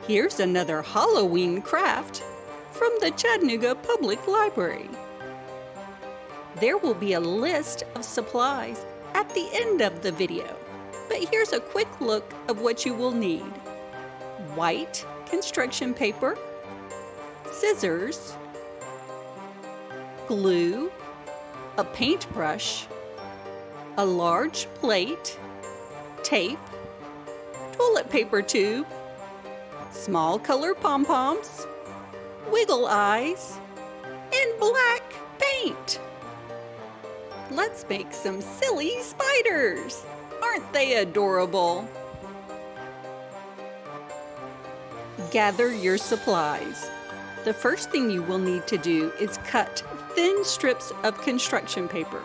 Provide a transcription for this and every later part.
Here's another Halloween craft from the Chattanooga Public Library. There will be a list of supplies at the end of the video, but here's a quick look of what you will need. White construction paper, scissors, glue, a paintbrush, a large plate, tape, toilet paper tube, small color pom-poms, wiggle eyes, and black paint. Let's make some silly spiders. Aren't they adorable? Gather your supplies. The first thing you will need to do is cut thin strips of construction paper.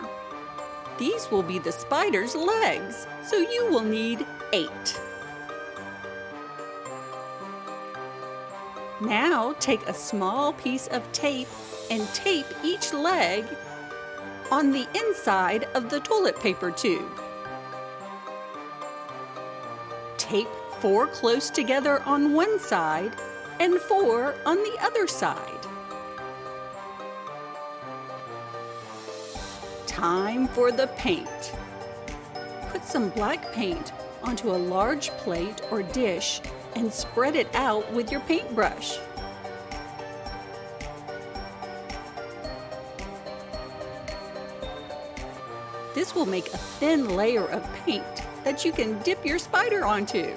These will be the spider's legs, so you will need 8. Now take a small piece of tape and tape each leg on the inside of the toilet paper tube. Tape 4 close together on one side and 4 on the other side. Time for the paint. Put some black paint onto a large plate or dish and spread it out with your paintbrush. This will make a thin layer of paint that you can dip your spider onto.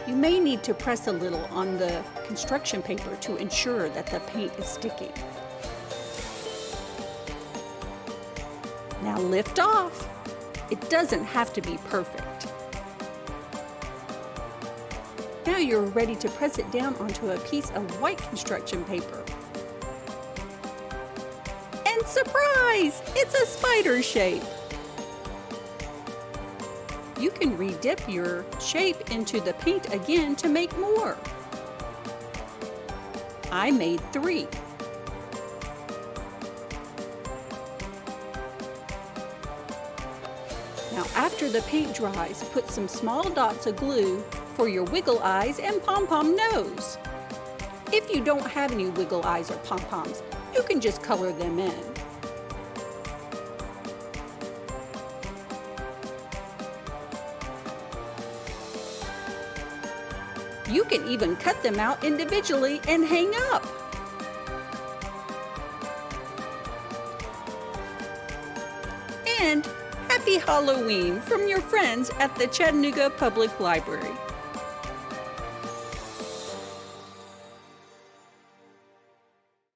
You may need to press a little on the construction paper to ensure that the paint is sticky. Now lift off. It doesn't have to be perfect. Now you're ready to press it down onto a piece of white construction paper. And surprise! It's a spider shape. You can re-dip your shape into the paint again to make more. I made 3. Now after the paint dries, put some small dots of glue for your wiggle eyes and pom-pom nose. If you don't have any wiggle eyes or pom-poms, you can just color them in. You can even cut them out individually and hang up. And Happy Halloween from your friends at the Chattanooga Public Library.